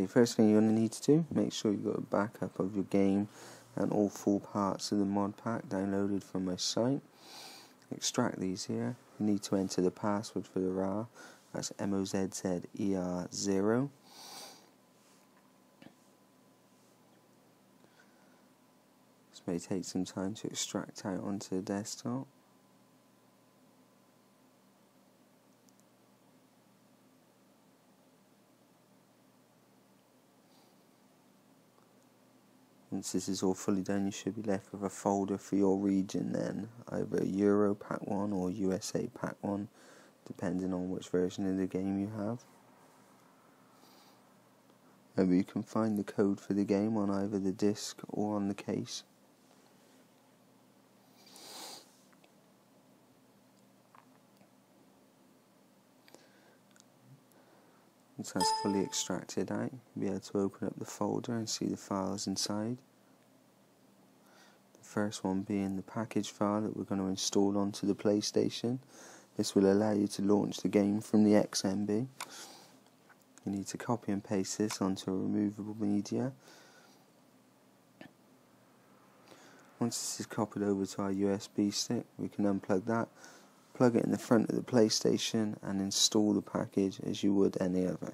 Okay, first thing you're going to need to do, make sure you've got a backup of your game and all 4 parts of the mod pack downloaded from my site. Extract these here. You need to enter the password for the RAR. That's MOZZER0. This may take some time to extract out onto the desktop. Once this is all fully done, you should be left with a folder for your region then, either Euro Pack 1 or USA Pack 1, depending on which version of the game you have. Maybe you can find the code for the game on either the disc or on the case. Once that's fully extracted out, you'll be able to open up the folder and see the files inside. The first one being the package file that we're going to install onto the PlayStation. This will allow you to launch the game from the XMB. You need to copy and paste this onto a removable media. Once this is copied over to our USB stick, we can unplug that, plug it in the front of the PlayStation and install the package as you would any other.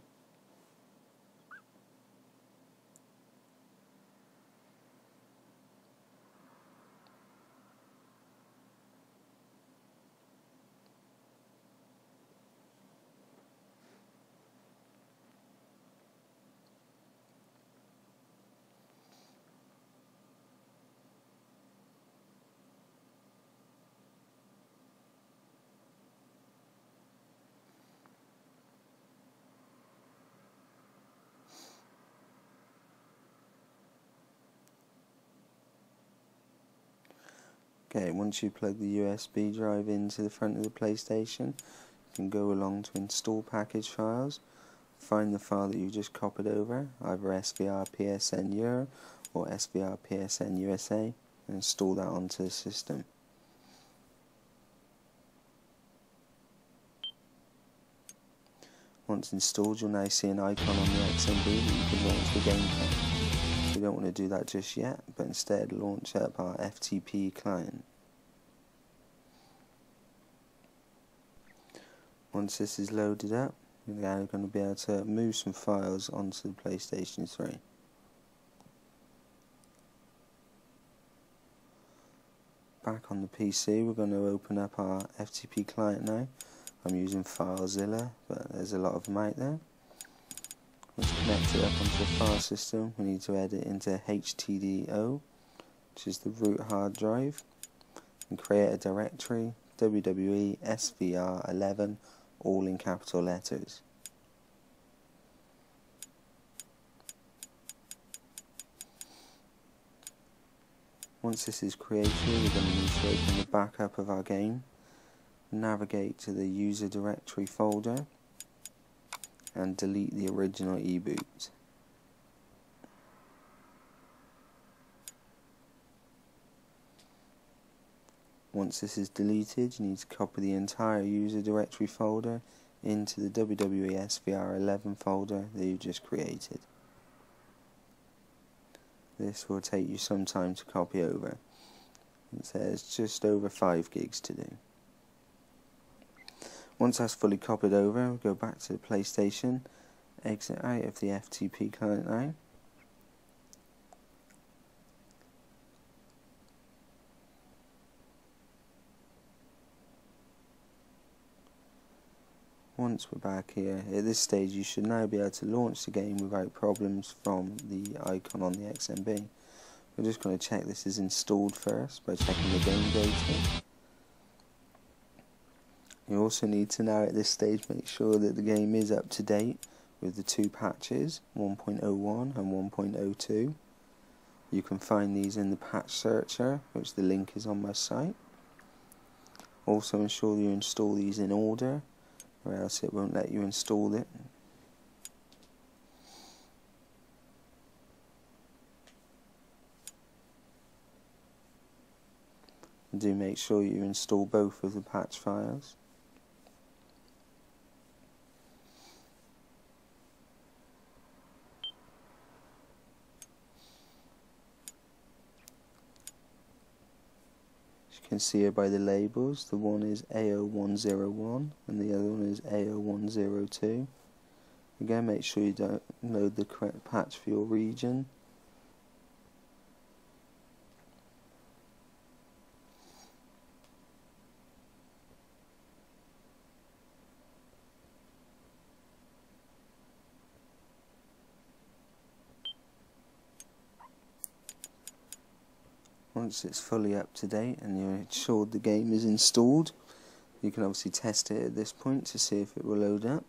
Okay, once you plug the USB drive into the front of the PlayStation, you can go along to install package files, find the file that you just copied over, either SVR PSN Euro or SVR PSN USA, and install that onto the system. Once installed, you'll now see an icon on the XMB that you can launch the game from. We don't want to do that just yet, but instead launch up our FTP client. Once this is loaded up, you're now going to be able to move some files onto the PlayStation 3. Back on the PC, we're going to open up our FTP client now. I'm using FileZilla, but there's a lot of them out there. Let's connect it up onto the file system. We need to add it into HTDO, which is the root hard drive, and create a directory, WWE SVR11, all in capital letters. Once this is created, we're going to need to open the backup of our game, navigate to the user directory folder, and delete the original eBoot. Once this is deleted, you need to copy the entire user directory folder into the WWE SVR11 folder that you just created. This will take you some time to copy over. It says just over 5 gigs to do. Once that's fully copied over, we'll go back to the PlayStation, exit out of the FTP client now. Once we're back here, at this stage you should now be able to launch the game without problems from the icon on the XMB. We're just going to check this is installed first by checking the game data. You also need to now at this stage make sure that the game is up to date with the 2 patches, 1.01 and 1.02. You can find these in the patch searcher, which the link is on my site. Also ensure you install these in order, or else it won't let you install it. Do make sure you install both of the patch files. As you can see here by the labels, the one is A0101 and the other one is A0102. Again, make sure you download the correct patch for your region. Once it's fully up to date and you're assured the game is installed, you can obviously test it at this point to see if it will load up.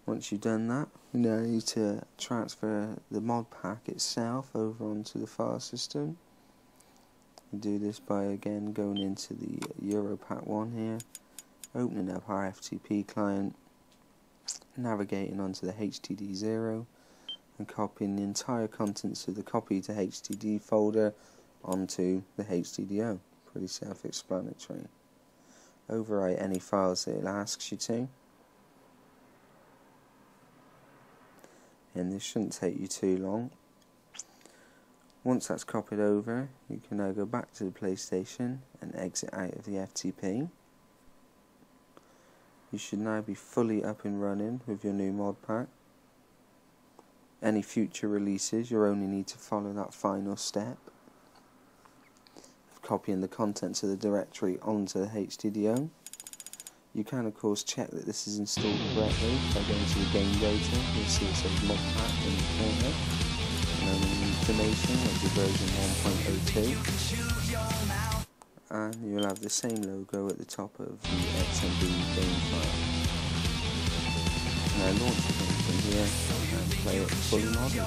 Once you've done that, you now need to transfer the mod pack itself over onto the file system. You do this by again going into the Europack 1 here, opening up our FTP client, navigating onto the HDD0 and copying the entire contents of the copy to HDD folder onto the HDDO. Pretty self-explanatory. Overwrite any files that it asks you to, and this shouldn't take you too long. Once that's copied over, you can now go back to the PlayStation and exit out of the FTP. You should now be fully up and running with your new mod pack. Any future releases, you only need to follow that final step of copying the contents of the directory onto the HDDO. You can of course check that this is installed correctly by going to the game data. You'll see it says mod pack in the corner, and then the information of the version 1.02, and you'll have the same logo at the top of the XMB game file. Now launch the game from here and play it fully modded.